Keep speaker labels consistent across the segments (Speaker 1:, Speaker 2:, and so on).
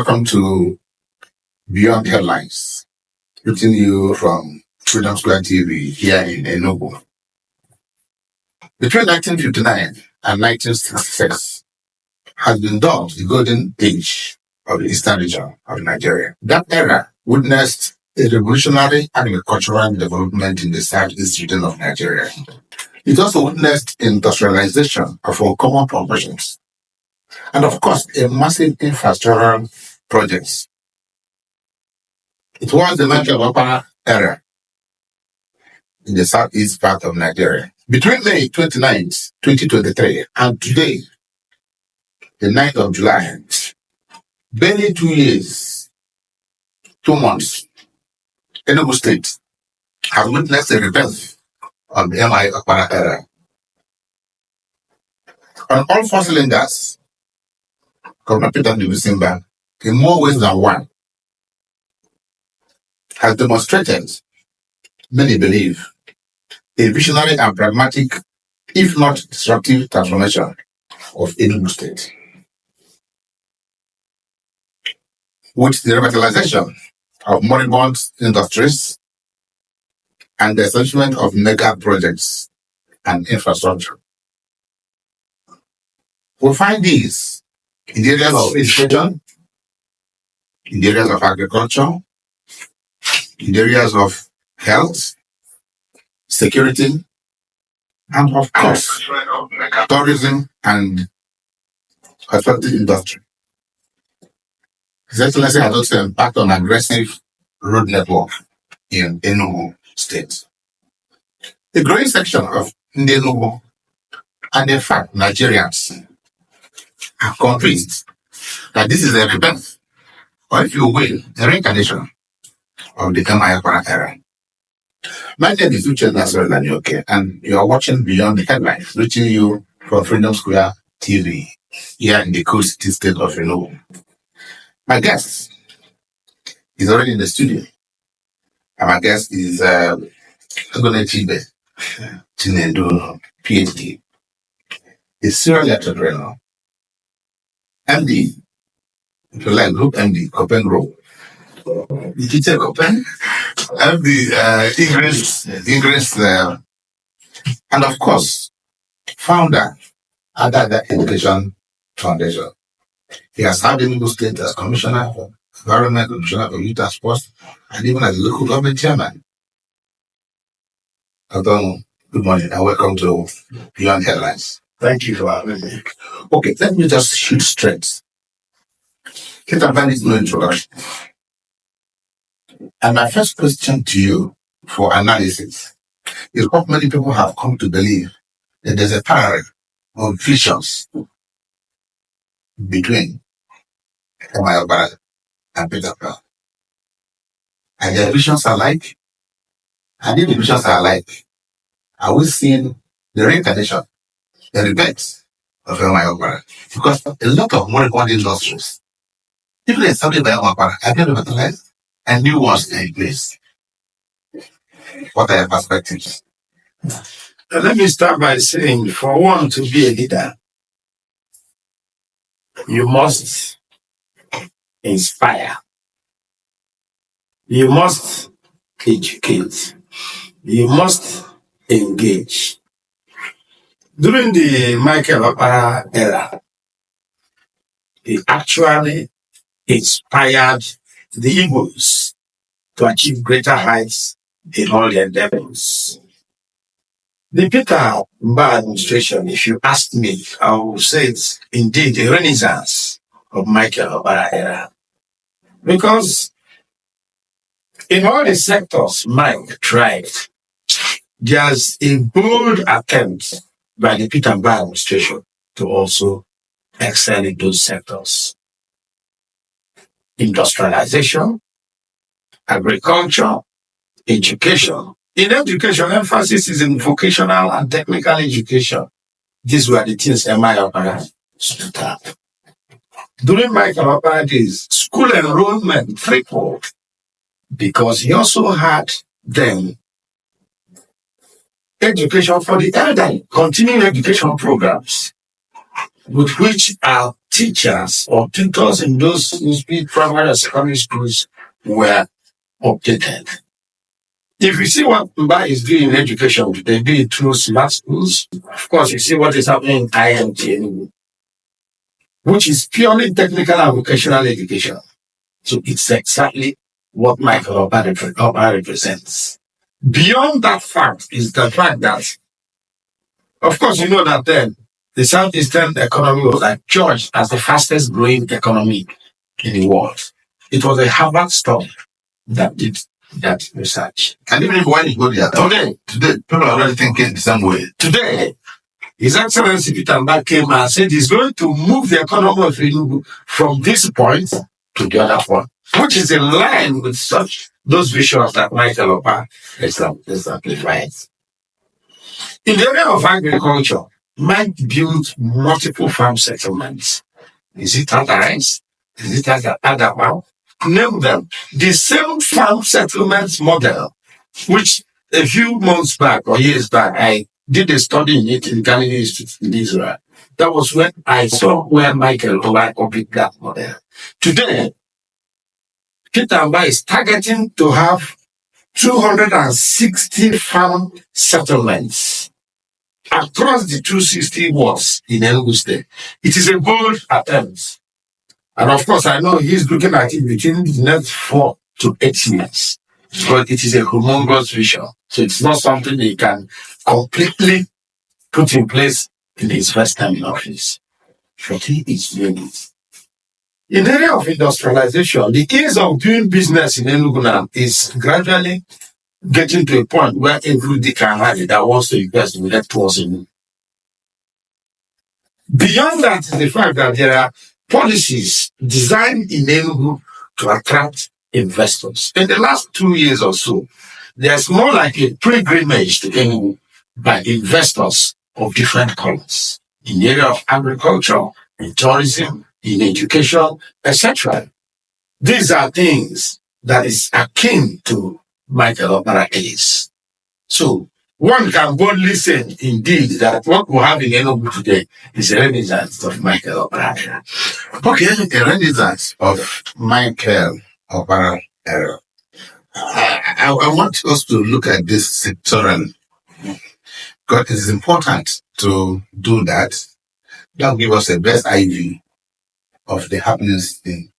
Speaker 1: Welcome to Beyond Headlines, reaching you from Freedom Square TV here in Enugu. Between 1959 and 1966 has been dubbed the golden age of the eastern region of Nigeria. That era witnessed a revolutionary agricultural development in the southeast region of Nigeria. It also witnessed industrialization of all common proportions, and of course, a massive infrastructural projects. It was the Michael Okpara era in the southeast part of Nigeria. Between May 29th, 2023 and today, the 9th of July, barely 2 years, 2 months, Enugu State has witnessed a rebirth of the MI Okpara era. On all 4 cylinders, Governor Peter Simba, in more ways than one, has demonstrated, many believe, a visionary and pragmatic, if not disruptive, transformation of Enugu State. With the revitalization of moribund industries and the establishment of mega projects and infrastructure. We find these in the areas of education, in the areas of agriculture, in the areas of health, security, and of course, tourism and hospitality industry. His Excellency has also embarked on aggressive road network in Enugu State. A growing section of Enugu, and in fact Nigerians, are convinced that this is a rebirth, or if you will, a reincarnation of the MI Okpara era. My name is Uchenna Cyril Anioke, and you are watching Beyond the Headlines, reaching you from Freedom Square TV, here in the cool city state of Enugu. My guest is already in the studio, and my guest is Uchenna Cyril Ph.D. He's serial entrepreneur, MD, if you like, Group MD, Copen Group. Did you say Copen? MD, English, and of course, founder at the Education Foundation. He has served in Enugu State as Commissioner for Environment, Commissioner for Youth and Sports, and even as local government chairman. Dr. Good morning and welcome to Beyond Headlines.
Speaker 2: Thank you for having me.
Speaker 1: Okay, let me just shoot straight. Get a very no introduction. And my first question to you for analysis is what many people have come to believe, that there's a parallel of visions between MI Okpara and Peter Pan. And their visions are alike. And if the visions are alike, are we seeing the reincarnation, the rebirth of MI Okpara? Because a lot of moribund industries, even established by MI Okpara, have been revitalized and new ones are in place. What are your perspectives?
Speaker 2: Let me start by saying, for one to be a leader, you must inspire. You must educate. You must engage. During the Michael Okpara era, he actually inspired the Igbos to achieve greater heights in all their endeavors. The Peter Mba administration, if you ask me, I will say it's indeed a renaissance of Michael Okpara era. Because in all the sectors Mike tried, there's a bold attempt by the Peter Mba administration to also excel in those sectors. Industrialization, agriculture, education. In education, emphasis is in vocational and technical education. These were the things MI Okpara stood up. During Michael Okpara days, school enrollment tripled because he also had then education for the elderly, continuing education programs, with which are teachers or tutors in those primary or secondary schools were updated. If you see what Mba is doing in education, they do it through smart schools. Of course, you see what is happening in IMT, which is purely technical and vocational education. So it's exactly what Michael Okpara represents. Beyond that fact is the fact that, of course, you know that then the Southeastern economy was judged as the fastest growing economy in the world. It was a Harvard study that did that research.
Speaker 1: And even when you go there, today, people are already thinking the same way.
Speaker 2: Today, His Excellency Peter Mba came and said he's going to move the economy of Enugu from this point to the other one, which is in line with those visions that Michael Okpara exemplifies. In the area of agriculture, Mike built multiple farm settlements. Is it Tatarais? Is it Adamau? Name them. The same farm settlements model, which a few months back or years back, I did a study in it in the Galilee Institute in Israel. That was when I saw where Michael Okpara copied that model. Today, Peter Mba is targeting to have 260 farm settlements across the 260 wards in Enugu State. It is a bold attempt. And of course, I know he's looking at it between the next 4 to 8 years. But it is a humongous vision. So it's not something he can completely put in place in his first time in office. But he is doing it. In the area of industrialization, the ease of doing business in Enugu now is gradually getting to a point where every Dikanhadi that wants to invest will let towards in. Beyond that is the fact that there are policies designed in Enugu to attract investors. In the last 2 years or so, there's more like a pilgrimage to Enugu by investors of different colors in the area of agriculture, in tourism, in education, etc. These are things that is akin to Michael Okpara case. So one can boldly say, indeed, that what we have in Enugu today is a renaissance of Michael Okpara.
Speaker 1: Okay, a renaissance of Michael Okpara era. I want us to look at this sectorally, because it is important to do that. That will give us a best idea of the happenings thing.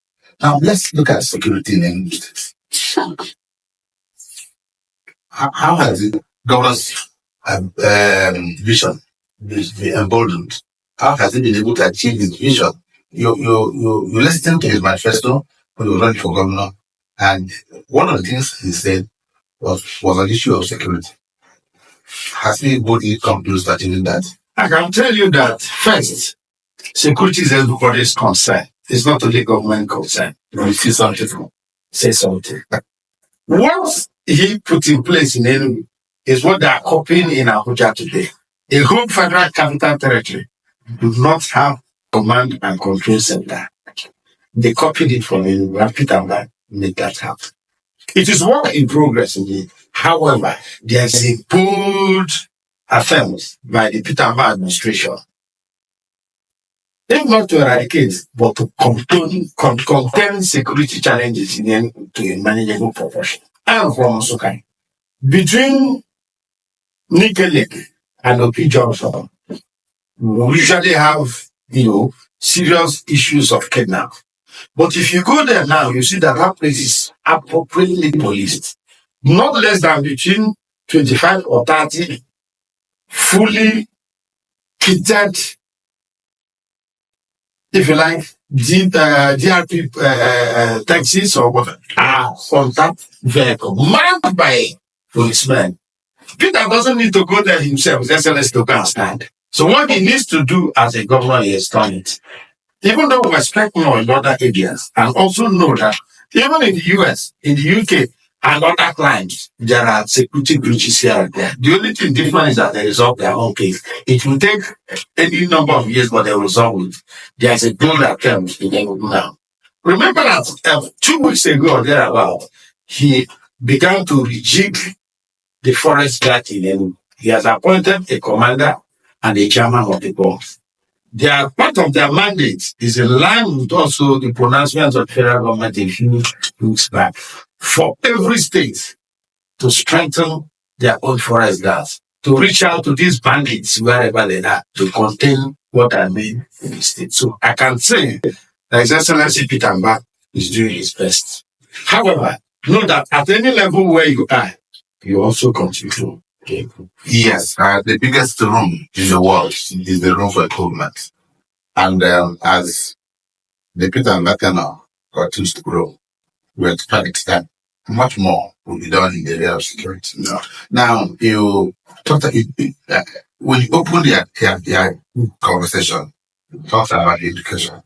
Speaker 1: Now let's look at security in Enugu State. How has the governor's vision been emboldened? How has he been able to achieve his vision? You listened to his manifesto when he was running for governor, and one of the things he said was an issue of security. Has he boldly come close to achieving that?
Speaker 2: I can tell you that first, security is everybody's concern. It's not only government concern.
Speaker 1: You see something.
Speaker 2: Say something. What he put in place in Enugu is what they are copying in Abuja today. A whole federal capital territory do not have command and control center. They copied it from Enugu and Peter Mba made that happen. It is work in progress indeed. However, there is a bold attempt by the Peter Mba administration, if not to eradicate, but to contain security challenges to a manageable proportion. I am from Nsukka. Between Nike Lake and Opi Junction, we usually have, serious issues of kidnap. But if you go there now, you see that place is appropriately policed. Not less than between 25 or 30 fully kitted, if you like, DRP taxis or whatever, are on that vehicle, manned by policemen. Peter doesn't need to go there himself. His Excellency to go and stand. So what he needs to do as a governor is done it. Even though we expect more in other areas, and also know that even in the US, in the UK, and other clients, there are security breaches here and there. The only thing different is that they resolve their own case. It will take any number of years, but they will resolve it. There is a bold attempt in Enugu now. Remember that 2 weeks ago or thereabout, he began to rejig the forest guard in Enugu. He has appointed a commander and a chairman of the board. their part of their mandate is in line with also the pronouncements of the federal government a few weeks back for every state to strengthen their own forest guards, to reach out to these bandits wherever they are, to contain what I mean in the state. So I can say that His Excellency Peter Mbah is doing his best. However, know that at any level where you are, you also contribute. Okay.
Speaker 1: Yes, the biggest room in the world is the room for improvement. And as the Peter Mbah canal continues to grow, we expect that much more will be done in the area of security. No. Now, you talked when you opened your conversation, you talked about education.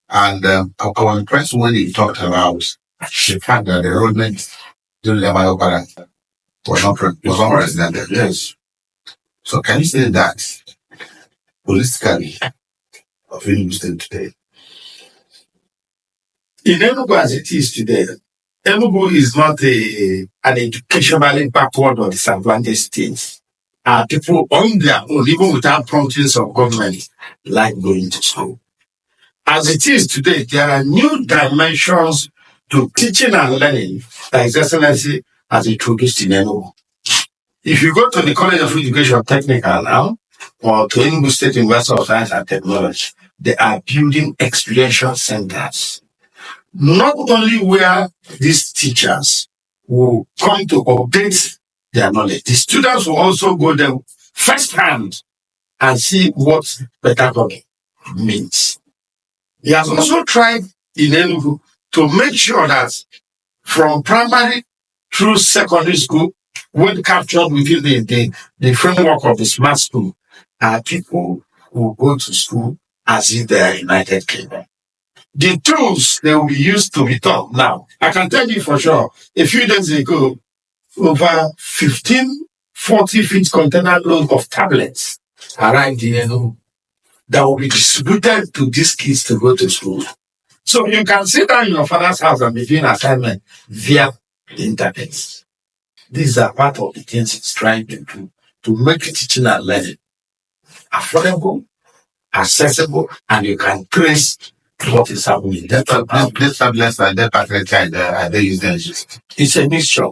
Speaker 1: And I was impressed when you talked about the fact that the enrollment during the Okpara'S was unprecedented.
Speaker 2: Yes.
Speaker 1: So can you say that holistically of Enugu State today?
Speaker 2: In Enugu as it is today, Enugu is not an educationally backward or disadvantaged state. People on their own, even without promptings of government, like going to school. As it is today, there are new dimensions to teaching and learning that His Excellency has introduced in Enugu. If you go to the College of Education Technical now, or to Enugu State University of Science and Technology, they are building experiential centers. Not only where these teachers will come to update their knowledge, the students will also go there firsthand and see what pedagogy means. He has also tried in Enugu to make sure that from primary through secondary school, when captured within the framework of the smart school, people will go to school as if they are United Kingdom. The tools they will be used to be taught now. I can tell you for sure, a few days ago, over 40 feet container load of tablets arrived in Enugu that will be distributed to these kids to go to school. So you can sit down in your father's house and be doing assignment via the internet. These are part of the things it's trying to do to make teaching and learning affordable, accessible, and you can trace what is happening.
Speaker 1: These tablets are their package are they using?
Speaker 2: It's a mixture.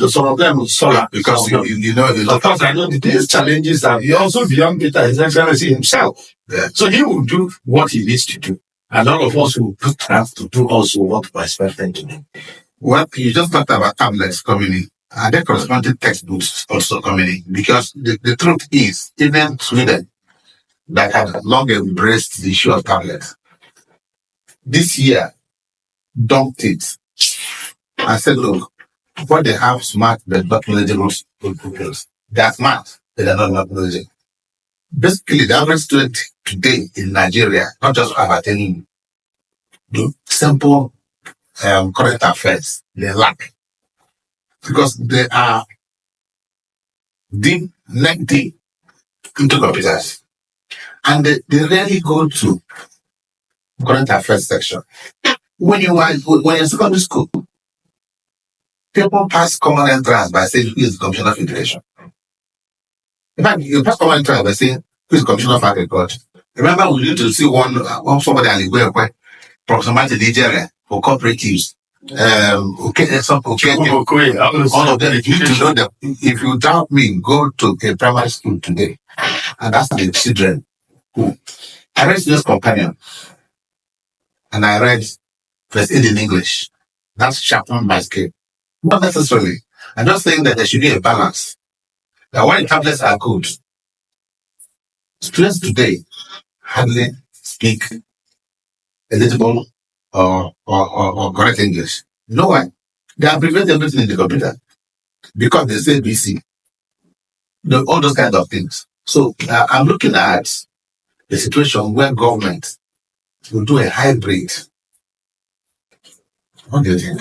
Speaker 2: Some of them is solar.
Speaker 1: Because you know,
Speaker 2: of course, I know these challenges are also beyond Peter His Excellency himself.
Speaker 1: Yeah.
Speaker 2: So he will do what he needs to do. And all of us will have to do also what we expect them to do.
Speaker 1: Well, you just talked about tablets coming in. Are there corresponding textbooks also coming in? Because the truth is, even Sweden, that had long embraced the issue of tablets, this year dumped it and said, look, what they have smart but not knowledgeable pupils. They are smart, but they're not knowledgeable. Basically, the average student today in Nigeria, not just attaining the simple current affairs, they lack. Because they are deep, neck deep into computers. And they rarely go to current affairs section. When you're in secondary school, people pass common entrance by saying, who is the Commissioner of Education? In fact, you pass common entrance by saying, who is the Commissioner of Agriculture? Remember, we need to see somebody approximately Nigeria for cooperatives. All of them, you need to know that if you doubt me, go to a primary school today and ask the children who. I read Student's Companion and I read First Aid in English. That's sharpened my skill. Not necessarily. I'm just saying that there should be a balance. That while tablets are good, students today hardly speak eligible or correct English. You know why? They abbreviate everything in the computer because they say BC. All those kind of things. So I'm looking at the situation where government will do a hybrid. What do you think?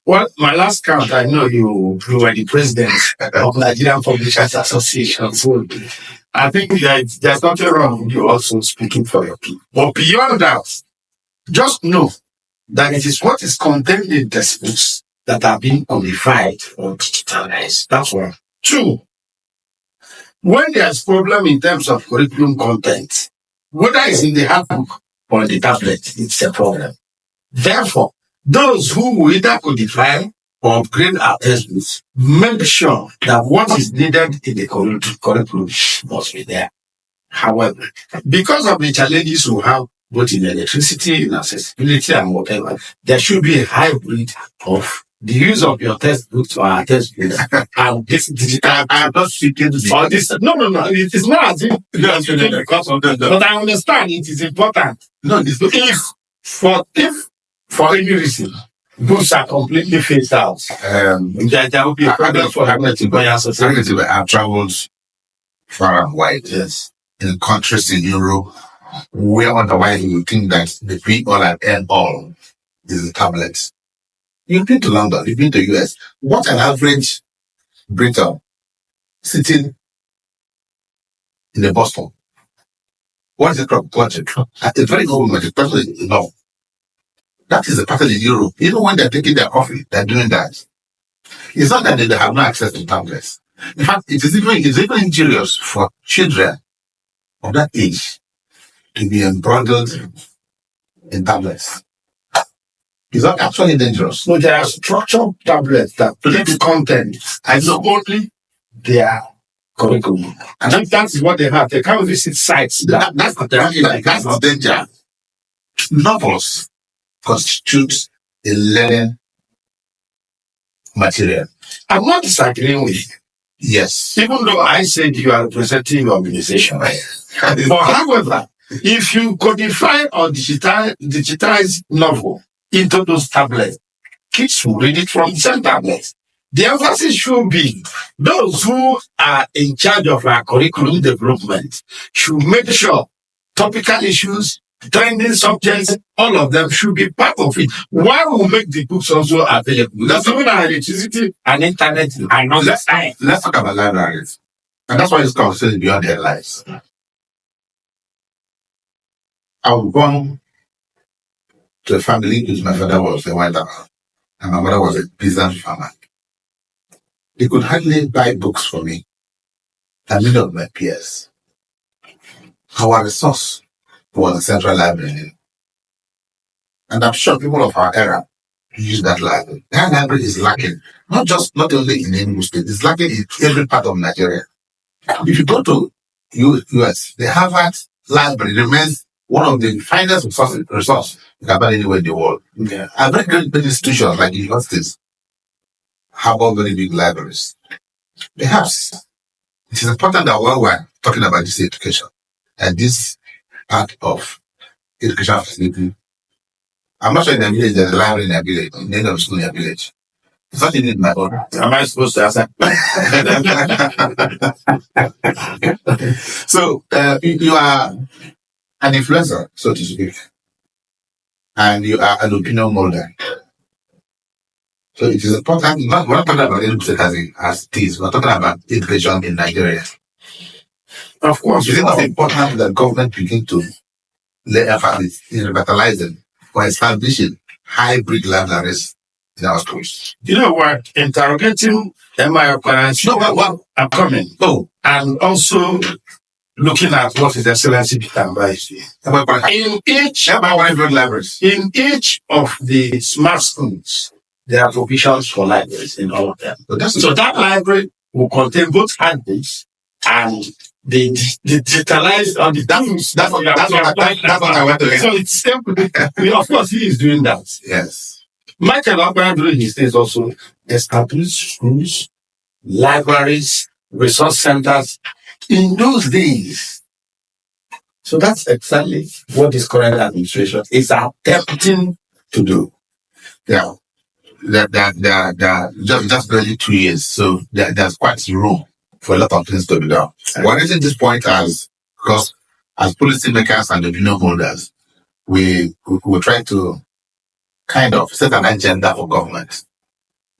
Speaker 2: Well, my last count, I know you were the president of Nigerian Publishers Association. So I think there's nothing wrong with you also speaking for your people. But beyond that, just know that it is what is contained in textbooks that are being codified or digitalized. That's one. Two, when there's problem in terms of curriculum content, whether it's in the handbook or the tablet, it's a problem. Therefore, those who will either codify or upgrade our textbooks make sure that what is needed in the curriculum must be there. However, because of the challenges we have both in electricity, in accessibility, and whatever, there should be a hybrid of the use of your textbook to our textbooks and this digital. I'm not speaking for this. No. It is not as if because of that. But I understand it is important. No, if for any reason books are completely phased out, there will be a problem for society.
Speaker 1: I've traveled far and wide.
Speaker 2: Yes.
Speaker 1: In countries in Europe, where otherwise you would think that the be all and end all is the tablets. You've been to London, you've been to US. What an average Briton sitting in a bus stop. What is the crop culture? At a very old moment, especially in North. That is the pattern in Europe. Even when they're taking their coffee, they're doing that. It's not that they have no access to tablets. In fact, it's even injurious for children of that age to be embroiled in tablets. It's not actually dangerous.
Speaker 2: No, there are structured tablets that predict content and not only their curriculum. And that's what they have. They can't visit sites.
Speaker 1: That's the danger. Novels constitute a learning material.
Speaker 2: I'm not disagreeing with you.
Speaker 1: Yes.
Speaker 2: Even though I said you are representing your organization. But however, if you codify or digitize novel into those tablets, kids will read it from the same tablets. The emphasis should be those who are in charge of our curriculum development should make sure topical issues, trending subjects, all of them should be part of it. Why will make the books also available? That's even our electricity and internet are not the same.
Speaker 1: Let's talk about libraries. And that's why this conversation is beyond their lives. I was born to a family whose my father was a wild and my mother was a peasant farmer. They could hardly buy books for me and many of my peers. Our resource was a central library. And I'm sure people of our era use that library. That library is lacking, not only in Enugu State, it's lacking in every part of Nigeria. If you go to US, the Harvard Library remains one of the finest resources you can find anywhere in the world.
Speaker 2: Yeah.
Speaker 1: And very great institutions like universities have all very big libraries. Perhaps it is important that while we're talking about this education and this part of education facility, I'm not sure in the village there's a library in a village, in the end of school in a village. It's not in my own.
Speaker 2: Am I supposed to answer?
Speaker 1: So, you are an influencer, so to speak, and you are an opinion molder. So it is important, we're not talking about education as it is, we're talking about education in Nigeria.
Speaker 2: Of course.
Speaker 1: Is it not important that government begin to lay emphasis in revitalizing or establishing hybrid libraries in our schools?
Speaker 2: You know what? Interrogating Okpara'S.
Speaker 1: No,
Speaker 2: I'm coming.
Speaker 1: Oh.
Speaker 2: And also looking at what His Excellency Peter is doing. In each of the smart schools, there are provisions for libraries in all of them. So that library will contain both handbooks and the digitalized on the dams. That's what I went to hear. So it's simple. Of course, he is doing that.
Speaker 1: Yes.
Speaker 2: Michael Okpara during his days also established schools, libraries, resource centers in those days. So that's exactly what this current administration is attempting to do.
Speaker 1: Yeah. Just barely 2 years. So there's quite room for a lot of things to be done. We're reaching this point because as policymakers and opinion holders, we try to kind of set an agenda for government.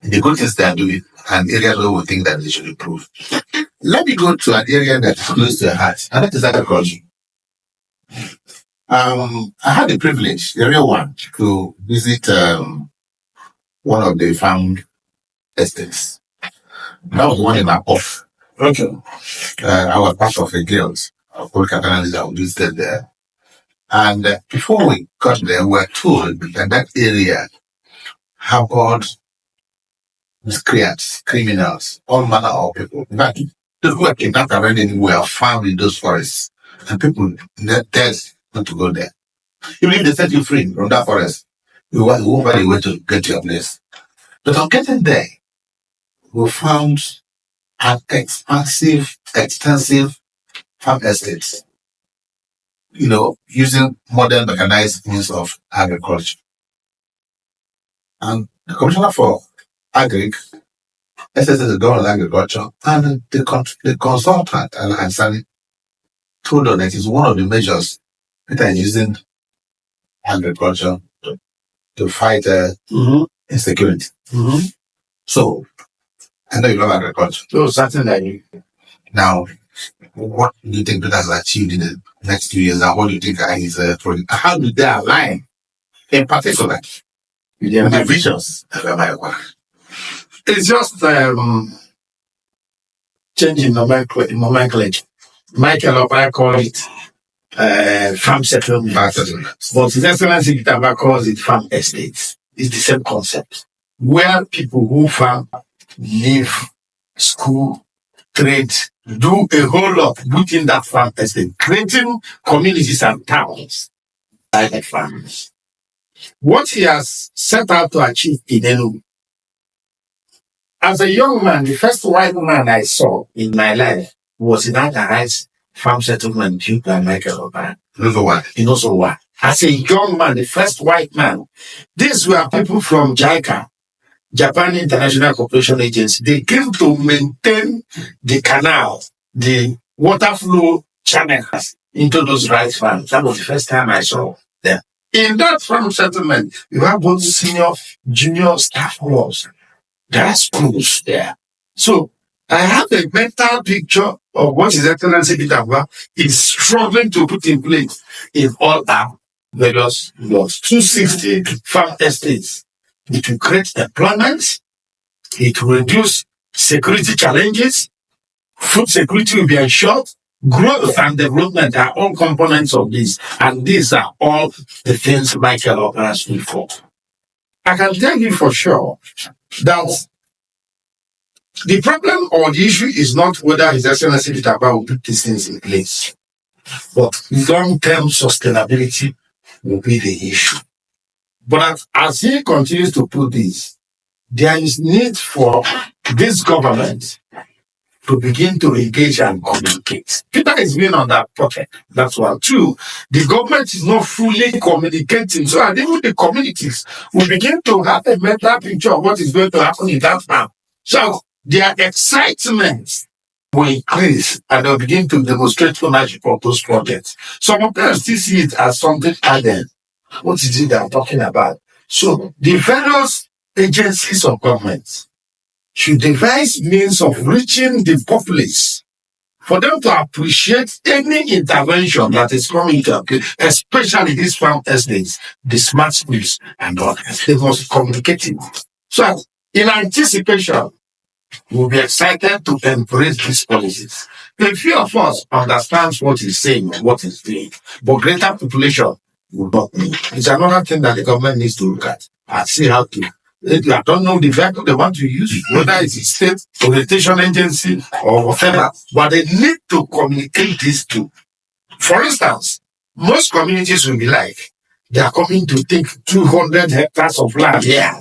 Speaker 1: The good things they are doing and areas where we think that they should improve. Let me go to an area that's close to your heart, and that is agriculture. I had the privilege, the real one, to visit one of the farm estates. That was one in my off.
Speaker 2: Okay.
Speaker 1: I was part of a guild of political analysts that visited there. And before we got there, we were told that that area harbored miscreants, criminals, all manner of people. In fact, those who were kidnapped and rented were found in those forests. And people dared not to go there. Even if they set you free from that forest, you won't find a way to get to your place. But on getting there, we found an extensive farm estate, using modern mechanized means of agriculture. And the Commissioner for Agric, SSS, the Government of Agriculture, and the consultant, Al-Hansani, told us that it's one of the measures that are using agriculture to fight insecurity.
Speaker 2: Mm-hmm.
Speaker 1: So, I know you love agriculture.
Speaker 2: So, certainly.
Speaker 1: Now, what do you think that has achieved in the next 2 years, and what do you think is project? How do they align, in particular, with the visions of America?
Speaker 2: It's just changing nomenclature. Michael Okpara called it farm settlement. But His Excellency Kitaba calls it farm estates. It's the same concept. Where people who farm, live, school, trade, do a whole lot within that farm estate, creating communities and towns like farmers. What he has set out to achieve in Enugu. As a young man, the first white man I saw in my life was in Okpara'S farm settlement built by Michael Okpara. In Ozowa. As a young man, the first white man. These were people from JICA, Japan International Cooperation Agency. They came to maintain the canal, the water flow channels into those rice farms. That was the first time I saw them. In that farm settlement, you have both senior, junior staff roles. There are schools there. So I have a mental picture of what His Excellency Kitaba is struggling to put in place in all our various laws. 260 farm estates. It will create employment. It will reduce security challenges. Food security will be ensured. Growth and development are all components of this. And these are all the things Michael Okpara stood for. I can tell you for sure that the problem or the issue is not whether His Excellency Kitaba will put these things in place, but long-term sustainability will be the issue. But as he continues to put this, there is need for this government to begin to engage and communicate. Peter is being on that pocket. That's one. Two, the government is not fully communicating. So I think the communities will begin to have a mental picture of what is going to happen in that farm. So their excitement will increase and they'll begin to demonstrate ownership of those projects. Some of them still see it as something added. What is it I'm talking about? So the various agencies of government should devise means of reaching the populace for them to appreciate any intervention that is coming to appear, especially these farm estates, the smart schools and all. They must communicate it. So in anticipation, we'll be excited to embrace these policies. A few of us understands what he's saying and what he's doing, but greater population will not know. It's another thing that the government needs to look at and see how to. I don't know the vehicle they want to use, whether it's a state orientation agency or whatever, but they need to communicate this too. For instance, most communities will be like, they are coming to take 200 hectares of land here.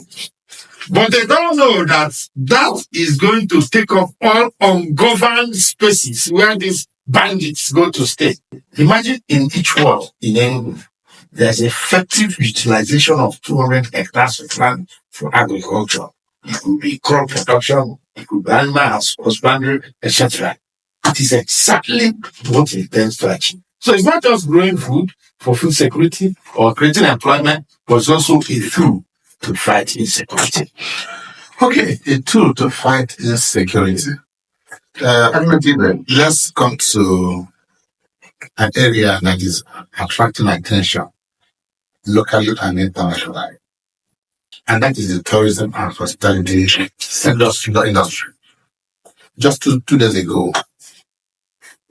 Speaker 2: But they don't know that that is going to take up all ungoverned spaces where these bandits go to stay. Imagine in each ward in Enugu, there's effective utilization of 200 hectares of land for agriculture. It could be crop production, it could be animal husbandry, etc. It is exactly what it intends to achieve. So it's not just growing food for food security or creating employment, but it's also a tool to fight insecurity.
Speaker 1: Okay, a tool to fight insecurity. Let's come to an area that is attracting attention locally and internationally. And that is the tourism and hospitality industry. Just two days ago,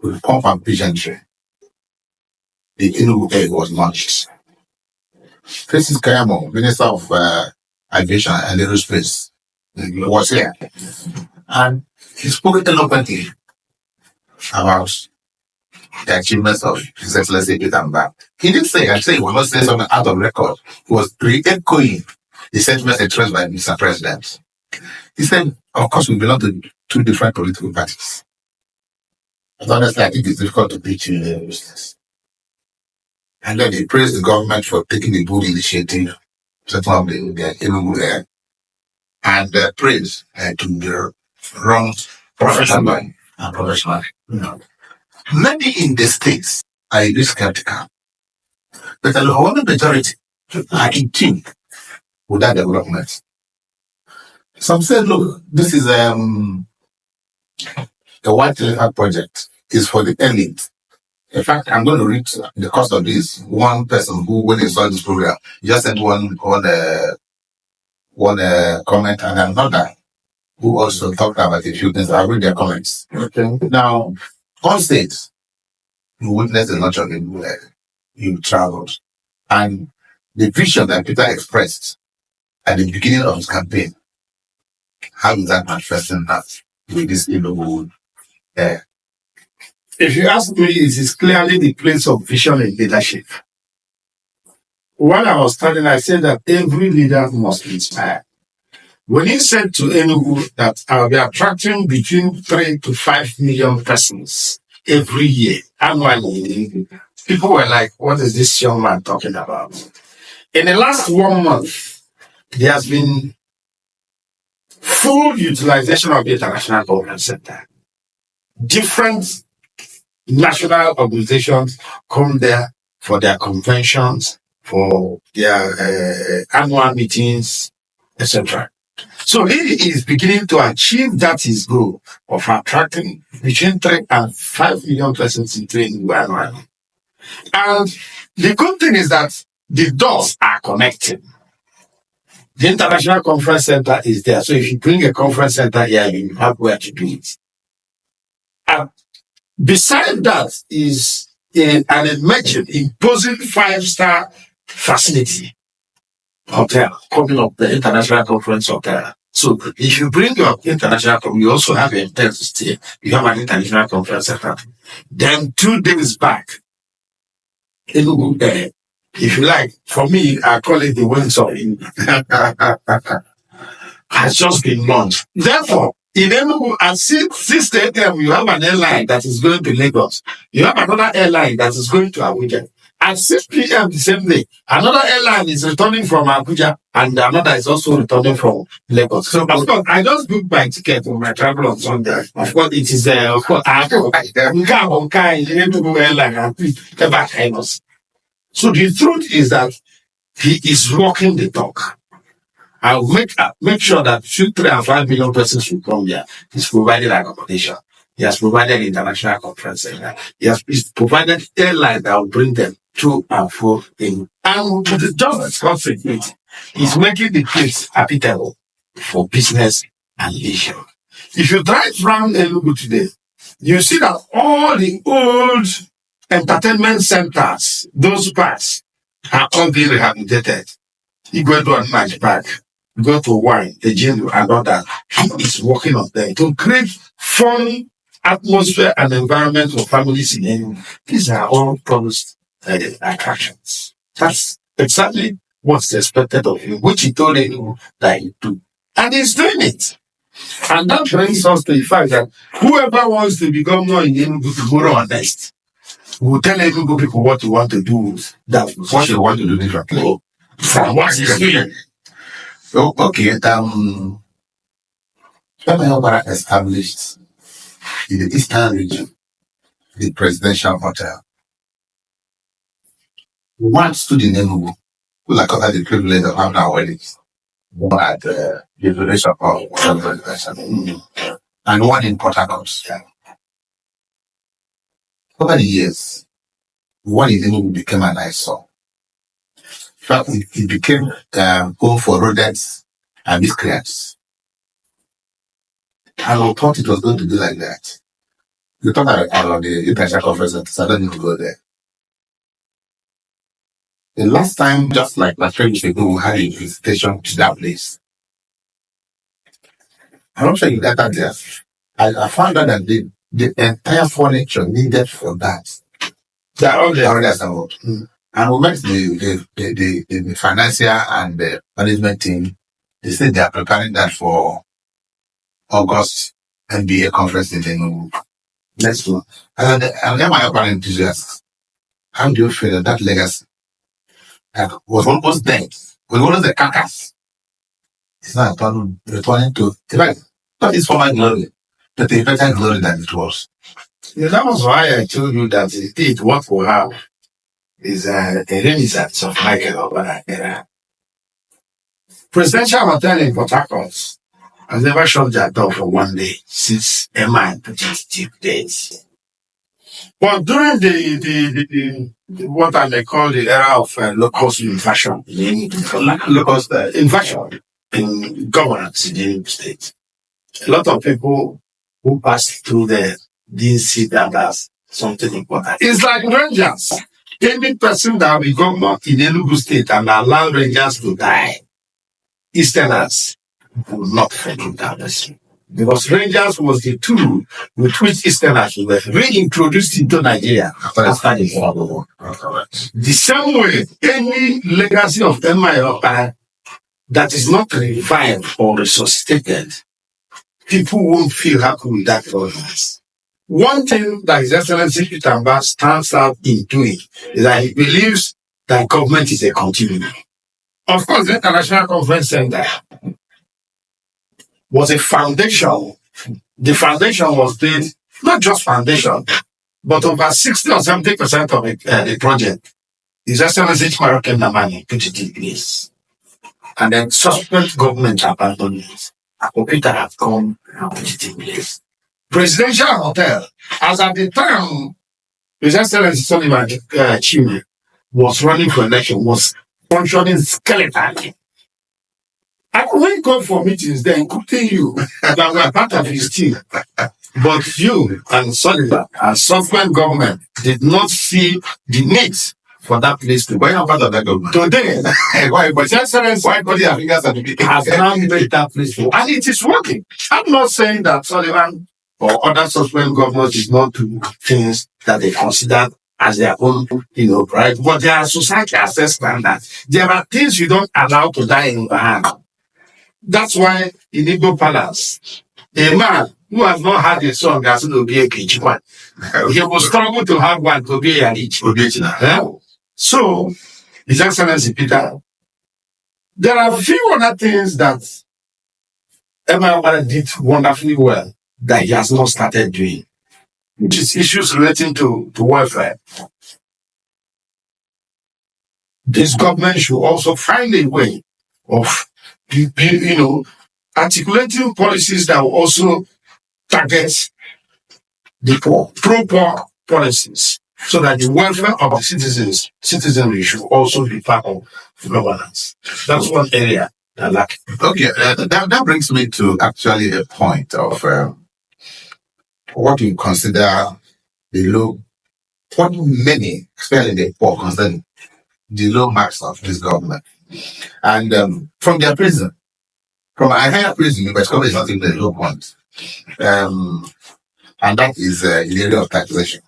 Speaker 1: with pomp and pageantry, the Enugu Air was launched. Francis Kayamo, Minister of Aviation and Aerospace, was here. And he spoke eloquently about the achievements of His Excellency Peter Mbak. He didn't say, he was not saying something out of record. He was re-echoing the sentiments expressed by Mr. President. He said, of course, we belong to two different political parties. But honestly, I think it's difficult to preach in the business. And then he praised the government for taking the bold initiative, setting up the Enugu Air, and praise to be run professionally and professionally. Many in the States are a bit skeptical, but the overwhelming majority are in tune with that development. Some said, look, this is a white elephant project. It's for the elite. In fact, I'm going to read the cost of this. One person who, when he saw this program, just sent one comment, and another who also talked about a few things. I'll read their comments. Okay. Now, on stage, you witnessed a lot of it. You traveled. And the vision that Peter expressed at the beginning of his campaign, how is that manifesting that with this Enugu Air?
Speaker 2: If you ask me, it is clearly the place of vision and leadership. When I was studying, I said that every leader must inspire. When he said to Enugu that I'll be attracting between 3 to 5 million persons every year, annually, people were like, what is this young man talking about? In the last 1 month, there has been full utilization of the International Conference Center. Different national organizations come there for their conventions, for their annual meetings, etc. So he is beginning to achieve that his goal of attracting between 3 and 5 million persons in training annually. And the good thing is that the doors are connecting. The International Conference Center is there. So if you bring a conference center here, you have where to do it. And beside that is an emerging, imposing 5-star facility hotel coming up, the International Conference Hotel. So if you bring your international conference, you also have a hotel to stay. You have an International Conference Center. Then 2 days back, Enugu Air, if you like, for me, I call it the wings of Enugu, has just been launched. Therefore, in Enugu, at 6 a.m., you have an airline that is going to Lagos. You have another airline that is going to Abuja. At 6 p.m. the same day, another airline is returning from Abuja, and another is also returning from Lagos. So, of course, I just booked my ticket for my travel on Sunday. Of course, it is, of course, I go Enugu airline and back. So the truth is that he is walking the talk. I'll make sure that 2, 3, and 5 million persons will come here. He's provided accommodation. He has provided international conference center. He's provided airline that will bring them to and fro in. And just concentrate. He's making the place habitable for business and leisure. If you drive around Enugu today, you see that all the old entertainment centers, those parts, are all being rehabilitated. You go to a nice park, go to wine, the gym, and all that. He is working on them to create fun atmosphere and environment for families in Enugu. These are all promised attractions. That's exactly what's expected of him, which he told Enugu that he do. And he's doing it. And that brings us to the fact that whoever wants to become more in Enugu tomorrow or next will tell Enugu people what you want to do. That
Speaker 1: What you want to do differently.
Speaker 2: What he's doing.
Speaker 1: So, okay, Okpara established in the eastern region the presidential hotel. One stood in Enugu, who like had the privilege of having our weddings. One at the duration of presidential, and one in Port Harcourt. Over the years, one in Enugu became an eyesore. In fact, it became home for rodents and miscreants. And we thought it was going to be like that. You talk about the international conference, so I don't need to go there. The last time, just like 3 weeks ago, we had a visitation to that place. I'm not sure you got that there. I found out that the entire furniture needed for that. They're all already assembled. And we met the financier and the management team. They said they are preparing that for August NBA conference in Enugu. Next one. And then my opera enthusiasts. How do you feel that legacy was almost dead? Was almost the carcass. It's not returning to, in fact, not its former glory, but a better glory than it was.
Speaker 2: Yeah, that was why I told you that indeed what we have is a renaissance of Michael Okpara'S era. Presidential Hotel in Port Harcourt has never shut their door for one day since Emma put it deep days. But during the what I may call the era of low-cost invasion, low-cost invasion in governance in the Enugu state, a lot of people who passed through there didn't see that as something important. It's like Rangers. Any person that will be governor in Enugu state and allow Rangers to die, Easterners will not forgive that person. Because Rangers was the tool with which Easterners were reintroduced into Nigeria after the war. The same way, any legacy of Okpara'S that is not revived or resuscitated, people won't feel happy with that governance. One thing that His Excellency Peter Mbah stands out in doing is that he believes that government is a continuum. Of course, the International Conference Center was a foundation. The foundation was built, not just foundation, but over 60 or 70% of the project. His Excellency Chimaroke Nnamani put it in place. And then subsequent government abandoned it. Okita have come and put it in place. Presidential Hotel, as at the time, His Excellency Sullivan Chime was running for election, was functioning skeletally. I couldn't go for meetings there, including you, that were part of his team. But you and Sullivan and subsequent government did not see the need for that place to be part of that government. Today, His Excellency has now made that place for, and it is working. I'm not saying that Sullivan or other subsequent governors did not do things that they consider as their own, right? But there are society assessment that there are things you don't allow to die in your hand. That's why in Igbo Palace, a man who has not had a son has to be a Kichwan. He will struggle to have one to be a rich. So, His Excellency Peter, there are a few other things that Emma did wonderfully well that he has not started doing, which is issues relating to welfare. This government should also find a way of, articulating policies that will also target the poor, pro-poor policies, so that the welfare of the citizenry should also be part of governance. That's one area that I like.
Speaker 1: Okay, that brings me to actually a point of what you consider the low, what many, especially the poor, consider the low marks of this government. And from their prison, from a higher prison, but it's not in the low point. And that is in the area of taxation.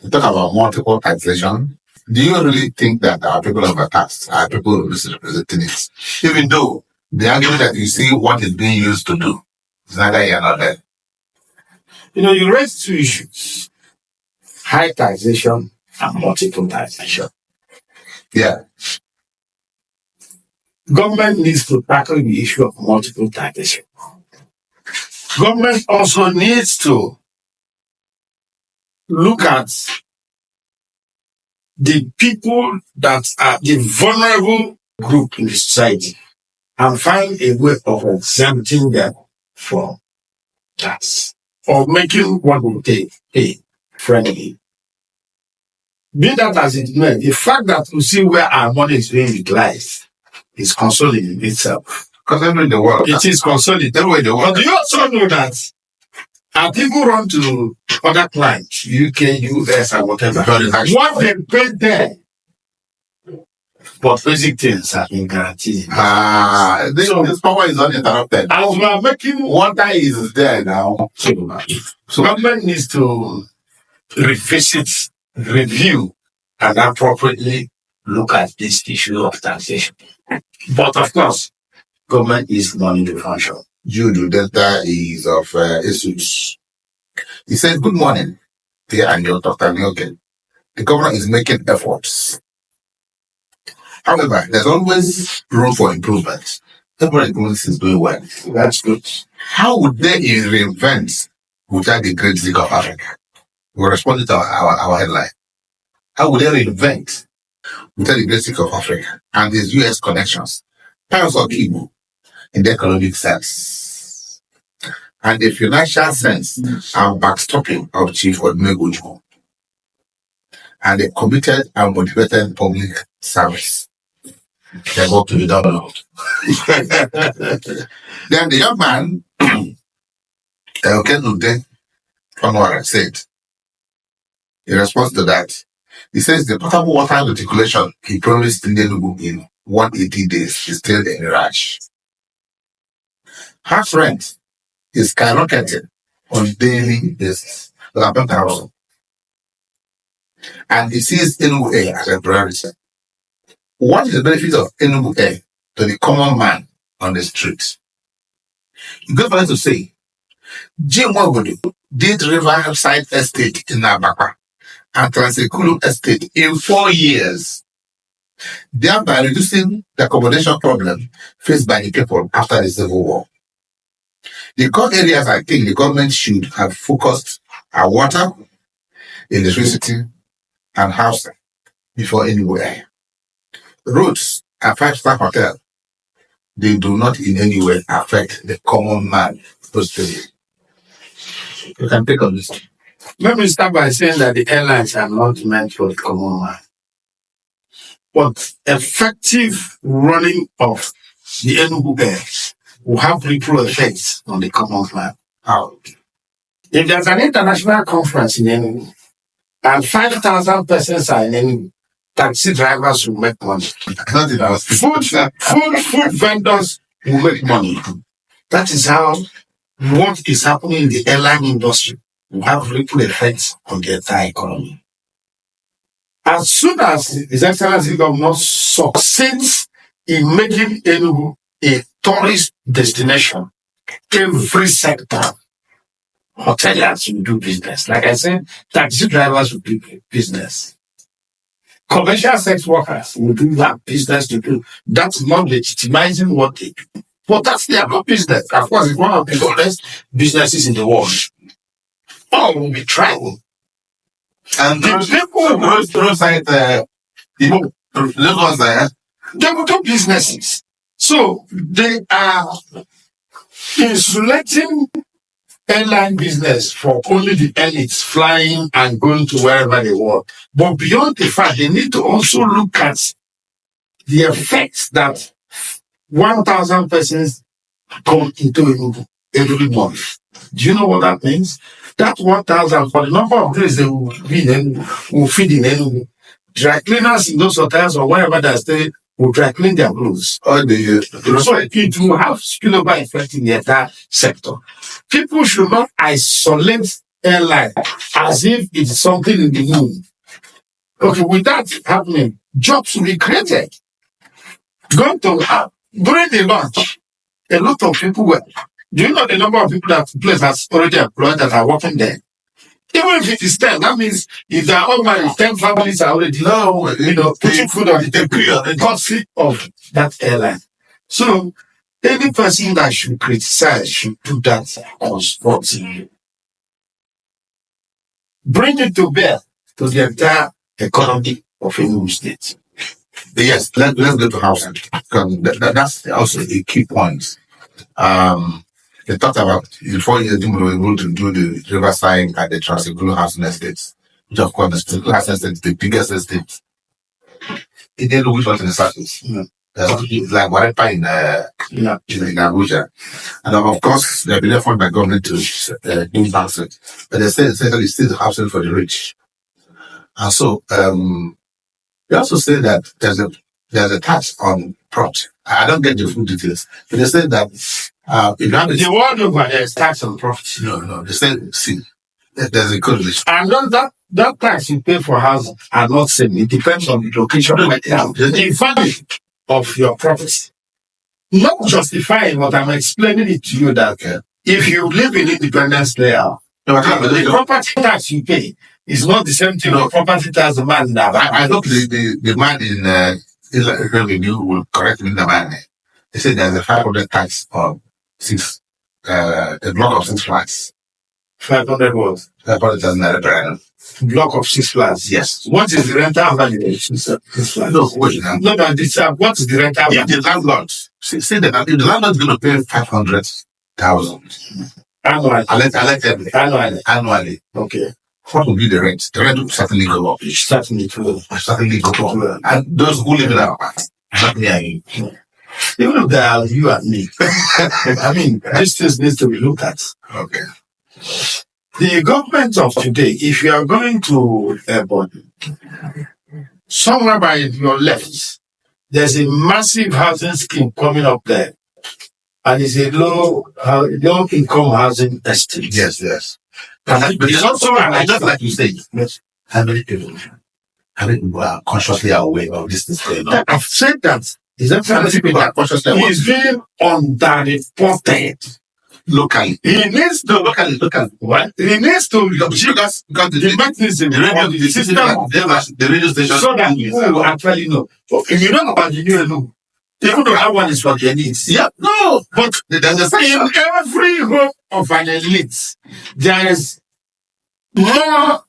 Speaker 1: We talk about multiple taxation. Do you really think that our people are overtaxed? Our people are misrepresenting it? Even though the argument that you see what is being used to do is neither here nor there.
Speaker 2: You raised two issues: high taxation and multiple taxation.
Speaker 1: Yeah.
Speaker 2: Government needs to tackle the issue of multiple taxation. Government also needs to look at the people that are the vulnerable group in the society and find a way of exempting them from tax or making what we pay friendly. Be that as it may, the fact that we see where our money is being utilized is consoling in itself.
Speaker 1: Because everywhere in the world.
Speaker 2: It is consoling. Everywhere in the world. But do you also know that our people run to other clients, UK, US, and whatever. What they pay there but basic things have been guaranteed.
Speaker 1: This power is uninterrupted.
Speaker 2: As we are making
Speaker 1: water is there now.
Speaker 2: So government needs to revisit, review, and appropriately look at this issue of taxation. But of course, government is running the function.
Speaker 1: Jude Delta is of Esus. He says, good morning, dear Anioke, Dr. Anioke. The government is making efforts. However, there's always room for improvement. Everybody is doing well.
Speaker 2: That's good.
Speaker 1: How would they reinvent without the great zik of Africa? We responded to our headline. How would they reinvent without the great zik of Africa and these US connections? Parents of people in the economic sense and the financial sense and backstopping of Chief Enugu and a committed and motivated public service. They work to be developed. Then the young man, Okpara'S, said, in response to that, he says the potable water reticulation he promised in Enugu in 180 days is still in a rush. House rent is skyrocketing on daily basis. And he sees Enugu Air as a priority. What is the benefit of Enugu Air to the common man on the street? You go for to say, Jim Wagodu did Riverside Estate in Abakwa and Transekulu Estate in 4 years, thereby reducing the accommodation problem faced by the people after the Civil War. The core areas I think the government should have focused on water, electricity, and housing before anywhere. Roads and 5-star hotel, they do not in any way affect the common man. You can take on this.
Speaker 2: Let me start by saying that the airlines are not meant for the common man. But effective running of the Enugu Air will have ripple effects on the common man. How? If there's an international conference in Enugu and 5,000 persons are in Enugu, taxi drivers will make money. Food vendors will make money. That is how what is happening in the airline industry will have ripple effects on the entire economy. As soon as His Excellency Governor succeeds in making Enugu a tourist destination, every sector, hoteliers will do business. Like I said, taxi drivers will do business. Commercial sex workers will do that business to do. That's not legitimizing what they do. But that's their business. Of course, it's one of the oldest businesses in the world. All will be trying.
Speaker 1: And the people roadside, they
Speaker 2: will do businesses. So they are insulating airline business for only the elites flying and going to wherever they want. But beyond the fact, they need to also look at the effects that 1,000 persons come into Enugu every month. Do you know what that means? That 1,000, for the number of days they will be in Enugu, will feed in Enugu. Dry cleaners in those hotels or wherever they stay will dry clean their clothes. So it will have spillover effect in the entire sector. People should not isolate airline as if it's something in the moon. Okay, with that happening, jobs will be created. During the launch, a lot of people were. Do you know the number of people that place has already employed that are working there? Even if it is 10, that means if they are all married, 10 families are already putting food on the table, the courtesy of that airline. So any person that should criticize should do that constructively. Bring it to bear to the entire economy of Enugu State.
Speaker 1: Yes, let's go to housing. That's also a key point. They talked about before we were able to do the Riverside and the Transekulu housing estates, which of course the Transekulu housing estate is the biggest estate. It didn't which was in the circles. It's like whatever in Abuja. And of course, they've been funded by government to do housing. But they say essentially still housing for the rich. And so, they also say that there's a there's a tax on property. I don't get the full details, but they say that if you have
Speaker 2: The world over, there's tax on property.
Speaker 1: no, they say see, there's a correlation.
Speaker 2: And that tax you pay for housing are not same. It depends on the location, the value of your property. Not justifying what I'm explaining it to you that if you live in independence layout, the property tax you pay is not the same thing. The property tax the man that
Speaker 1: I hope the man in revenue will correct me. The man they said there's a 500 tax on a block of 6 flats.
Speaker 2: 500 what?
Speaker 1: 500,000 naira per annum.
Speaker 2: Block of 6 flats.
Speaker 1: Yes.
Speaker 2: What is the rental value? 6 flats.
Speaker 1: No, wait now.
Speaker 2: No, but this, what is the rental value?
Speaker 1: If the landlord, say that if the landlord is going to pay 500,000
Speaker 2: annually.
Speaker 1: Annually.
Speaker 2: Okay.
Speaker 1: What will be the rent? The rent will certainly go up.
Speaker 2: Certainly go up.
Speaker 1: And those who live in our apartment, not me and you.
Speaker 2: Even if they are you and me. I mean, these things need to be looked at.
Speaker 1: Okay.
Speaker 2: The government of today, if you are going to airborne, somewhere by your left, there's a massive housing scheme coming up there. And it's a low income housing estate.
Speaker 1: Yes.
Speaker 2: But it's also
Speaker 1: just like you say, yes. How many people are consciously aware of this going on?
Speaker 2: I've said that.
Speaker 1: Is that how many people are consciously aware?
Speaker 2: He's being underreported.
Speaker 1: Locally.
Speaker 2: He needs to
Speaker 1: locally.
Speaker 2: What? He needs to
Speaker 1: because
Speaker 2: the mechanism
Speaker 1: the system the radio station
Speaker 2: so that people actually know. If you know about the new Enugu, even though that one is for the elites.
Speaker 1: Yeah, no.
Speaker 2: But
Speaker 1: there's a section.
Speaker 2: In every home of an elite, there is more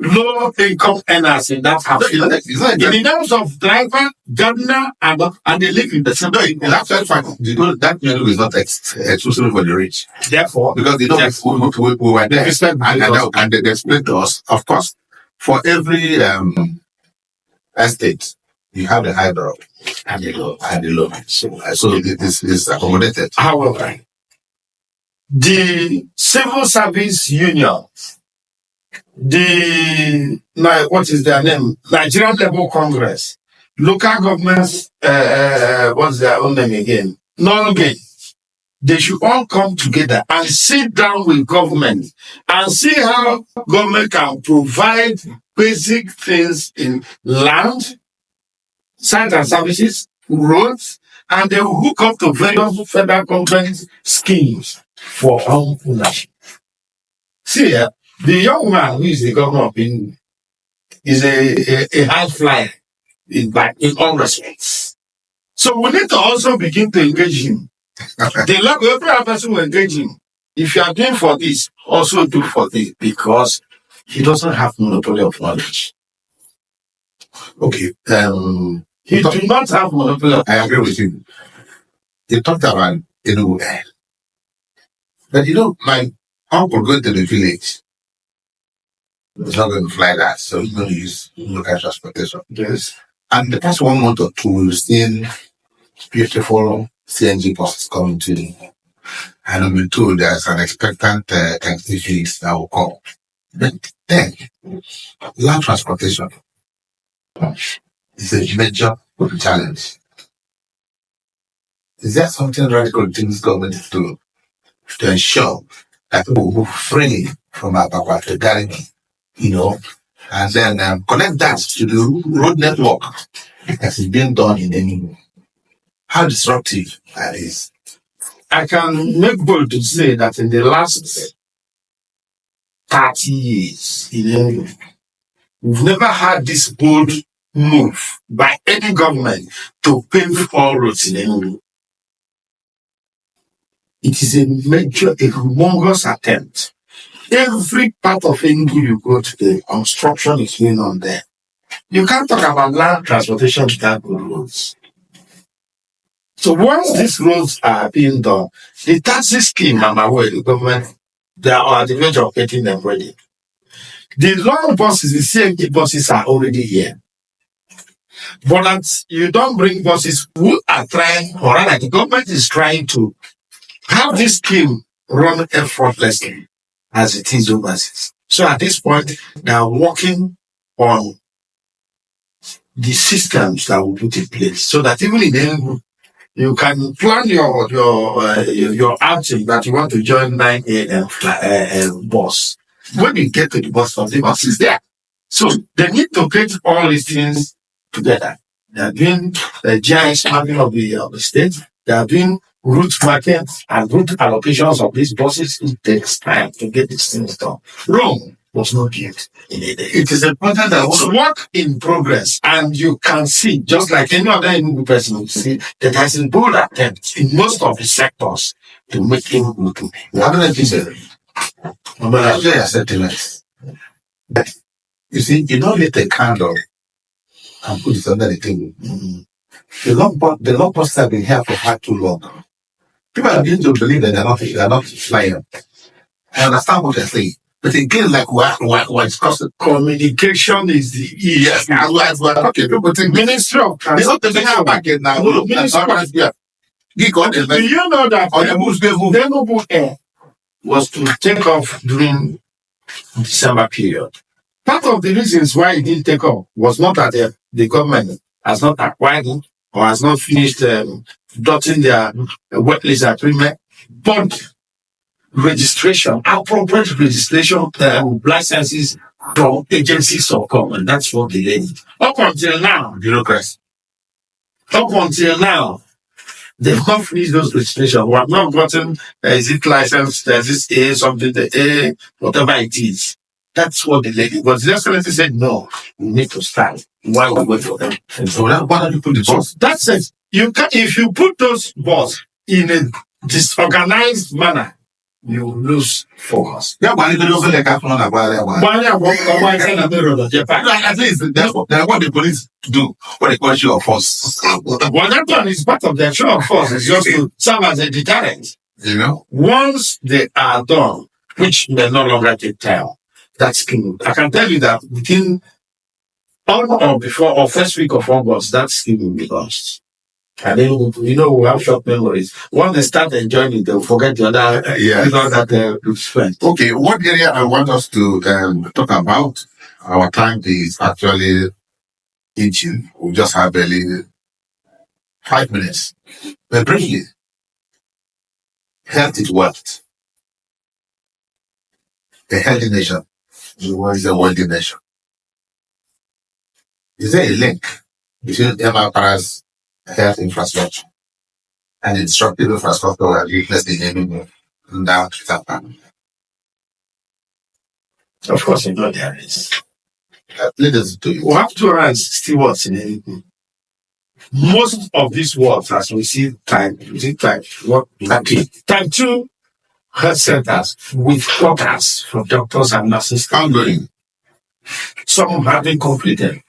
Speaker 2: low income earners in that house. In the terms of driver, gardener, and they live in the same.
Speaker 1: No, in actual fact, that is not exclusively for the rich.
Speaker 2: Therefore,
Speaker 1: because we were there, and they explained to us, of course, for every estate, you have the high brow and the low. So this is accommodated.
Speaker 2: However, the civil service union, what is their name? Nigerian Labour Congress, local governments, what's their own name again? Non-gay. They should all come together and sit down with government and see how government can provide basic things in land, site and services, roads, and they will hook up to various federal government schemes for home ownership. See, the young man who is the governor of Enugu is a high flyer in all respects. So we need to also begin to engage him. Every person will engage him. If you are doing for this, also do for this, because he doesn't have monopoly of knowledge.
Speaker 1: Okay.
Speaker 2: He do not have monopoly.
Speaker 1: I agree with you. You talked about Enugu. But my uncle going to the village. He's not going to fly that, so he's going to use local transportation.
Speaker 2: Yes.
Speaker 1: And the past 1 month or two, we've seen beautiful CNG buses coming to me. And I've been told there's an expectant Thanksgiving that will come. But then, land transportation is a major challenge. Is there something radical in this government to ensure that people move freely from Abakwa to Gariki, and then connect that to the road network that is being done in Enugu? How disruptive that is?
Speaker 2: I can make bold to say that in the last 30 years in Enugu, we've never had this bold move by any government to pave all roads in Enugu. It is a humongous attempt. Every part of Enugu you go today, construction is going on there. You can't talk about land transportation without good roads. So once these roads are being done, the taxi scheme, the government, they are at the verge of getting them ready. The long buses, the CNG buses are already here. But that you don't bring buses who are trying, or rather the government is trying to have this scheme run effortlessly as it is overseas. So at this point, they are working on the systems that we put in place so that even in Enugu, you can plan your outing that you want to join 9 a.m. Bus. When you get to the bus stop, the bus is there. So they need to create all these things together. They are doing the GIS mapping of the state. They are doing route markets and route allocations of these buses. It takes time to get these things done. Rome was not built in a day. It is important that it's work in progress, and you can see, just like any other Enugu person, you see that there has been bold attempts in most of the sectors to make him look. How do I say? I'm sentiments. But you see, you don't let a candle and put it under the table. Mm-hmm. The long process have been here for far too long. People are beginning to believe that they're not flying. I understand what they're saying. But again, like we're discussing, communication is the issue. Yes, as we're talking, people think Ministry of Transport. They have back in now. Do you know that Enugu Air was to take off during December period? Part of the reasons why it didn't take off was not that the government has not acquired it or has not finished dotting their wet lease agreement, but registration, appropriate registration licenses from agencies of government. That's what they did. Up until now, bureaucracy. Up until now, they've not finished those registrations. We have not gotten, is it licensed, is this A, something, the A, whatever it is. That's what the lady, but the excellency said, no, we need to start. Why we wait for them? And so why don't you put the boss? That's it. You can, if you put those boss in a disorganized manner, you lose focus. Yeah, but you don't like at least that's what the police do. What they call show of force. Well, that one is part of their show of force. It's just to serve as a deterrent. You know, once they are done, which may no longer take time, that's scheme. I can tell you that within on or before or first week of August, that scheme will be launched. And then, we have short memories. Once they start enjoying it, they'll forget the other, that spent. Okay, one area I want us to talk about, our time is actually inching. We just have barely 5 minutes. But briefly, health is wealth. A healthy nation is a wealthy nation. Is there a link between Okpara'S health infrastructure and instructive infrastructure where we place the naming down to that? Of course, there is. Let us do it. We have to run stewards in anything. Most of these words, as we see time 2 health centers with quotas for doctors and nurses ongoing. Some have been completed.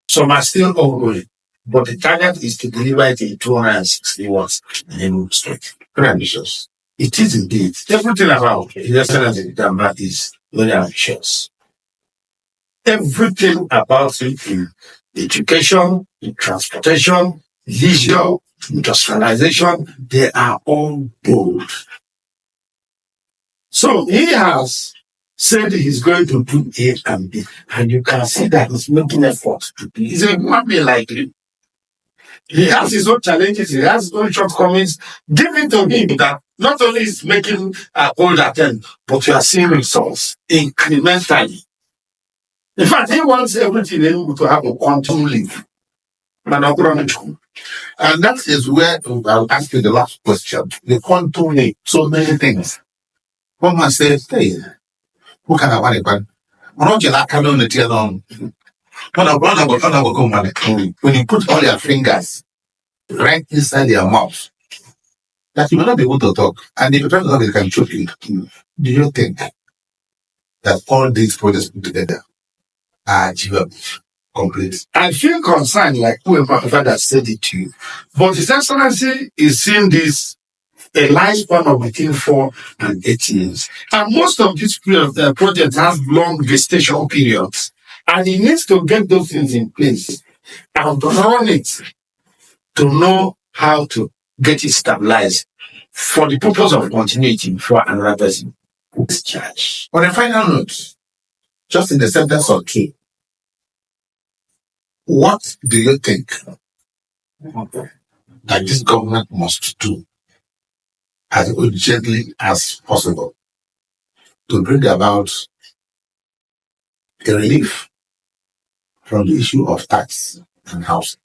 Speaker 2: Some are still ongoing. But the target is to deliver it in 260 words in Enugu State. Very ambitious. It is indeed. Everything about the excellence in Damba is very ambitious. Everything about it in education, in transportation, leisure, industrialization, they are all bold. So he has said he's going to do A and B, and you can see that he's making efforts to be. He's a human being like him. He has his own challenges, he has his own shortcomings. Give it to him that not only is making old attempt, but you are seeing results incrementally. In fact, he wants everything to have a quantum leap. And that is where I'll ask you the last question. The quantum leap, so many things. One man says, hey, who can I want it? But when you put all your fingers right inside your mouth, that you will not be able to talk. And if you try to talk, it can choke you. Do you think that all these projects put together are achievable? Complete. I feel concerned, like whoever that said it to you. But His Excellency is seeing this a lifespan of between 4 and 8 years. And most of these projects have long gestation periods. And he needs to get those things in place and run it to know how to get it stabilized for the purpose of continuity for another person who is charged. On a final note, just in the sentence or two,
Speaker 1: What do you think that this government must do as urgently as possible to bring about a relief from the issue of tax and housing?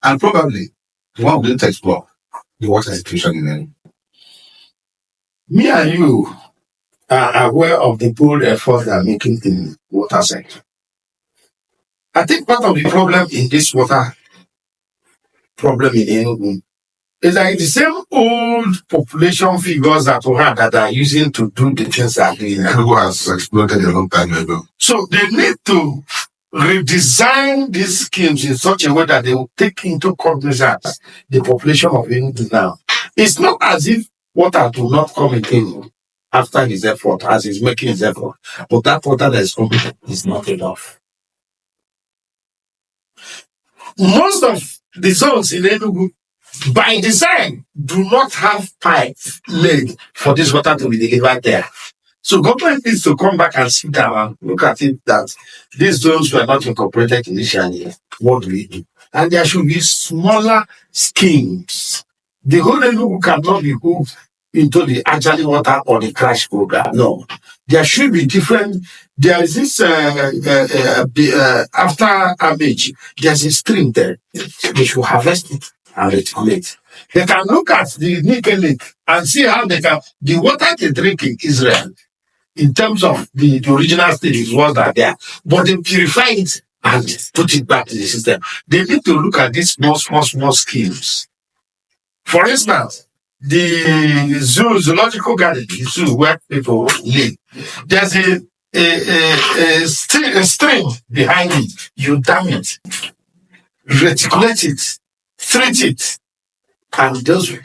Speaker 1: And probably one will to explore the water situation in Enugu.
Speaker 2: Me and you are aware of the bold effort they are making in water sector. I think part of the problem in this water problem in Enugu is like the same old population figures that we had that are using to do the things that are doing.
Speaker 1: Enugu has exploded a long time ago.
Speaker 2: So they need to redesign these schemes in such a way that they will take into cognizance the population of Enugu now. It's not as if water do not come in Enugu after his effort, as he's making his effort, but that water that is coming is not enough. Most of the zones in Enugu, by design, do not have pipes laid for this water to be delivered there. So government needs to come back and sit down and look at it that these zones were not incorporated initially. What do we do? And there should be smaller schemes. The whole Enugu cannot be hooked into the Ajali water or the crash program. No. There should be different. There is this, after Amage, there's a stream there. They should harvest it and reticulate. They can look at the Nickel Lake and see how they can, the water they drink in Israel, in terms of the original state, is water there, but they purify it and put it back to the system. They need to look at these small schemes. For instance, the zoological garden, the zoo where people live, there's a stream behind it. You dam it, reticulate it, treat it, and those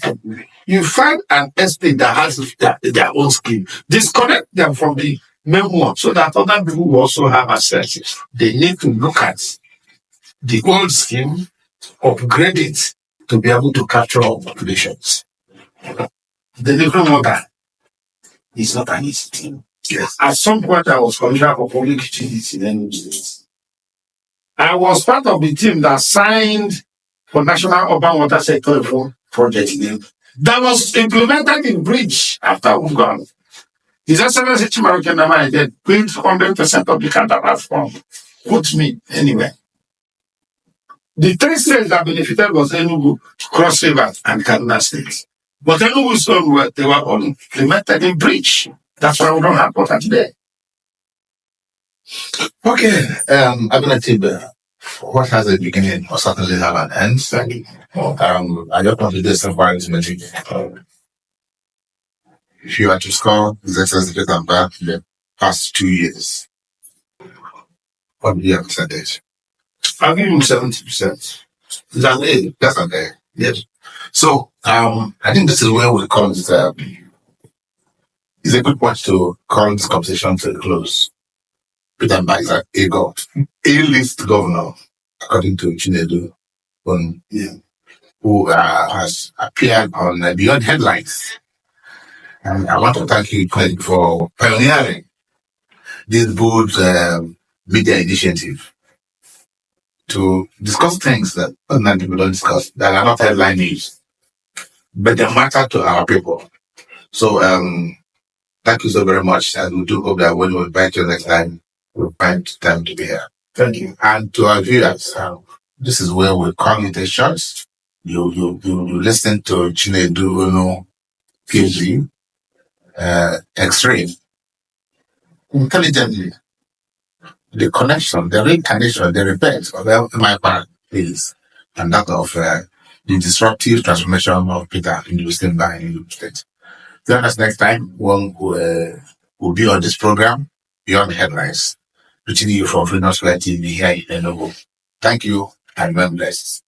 Speaker 2: you find an estate that has their own scheme. Disconnect them from the main one so that other people will also have access. They need to look at the old scheme, upgrade it to be able to capture all populations. Delivering water is not an easy thing. Yes. At some point, I was commissioner for public utilities in Enugu State. I was part of the team that signed for National Urban Water Sector Reform Project that was implemented in Bridge after we've gone. His Excellency Chimaroke Nama did build 100% of the Canada fund. Put me anywhere. The three states that benefited was Enugu, Cross River, and Kaduna State. But Enugu's own they were all implemented in Bridge. That's why we don't have water today.
Speaker 1: Okay, Abinatib, what has a beginning will certainly have an end. I just want to do some arithmetic. If you are to score His Excellency and back the past 2 years, what would you have percentage?
Speaker 2: I'll give him 70%.
Speaker 1: That's an A. That's an A. Yes. So, I think this is where we call it. It's a good point to call this conversation to a close. Peter Mbah is a god, A-list governor, according to Chinedu, who has appeared on Beyond Headlines. And I want to thank you, Craig, for pioneering this bold media initiative to discuss things that ordinary people don't discuss, that are not headline news, but they matter to our people. So, thank you so very much. And we do hope that when we invite you next time, we'll find time to be here.
Speaker 2: Thank you.
Speaker 1: And to our viewers, this is where we come with a short. You listen to Chinedu Ph.D. Extreme. Intelligently. The connection, the reincarnation, the repent of my part is, and that of the disruptive transformation of Peter in the Western Bank in the State. Join us next time when we'll be on this program, Beyond Headlines, reaching you from Freedom Square TV here in Enugu. Thank you and God bless.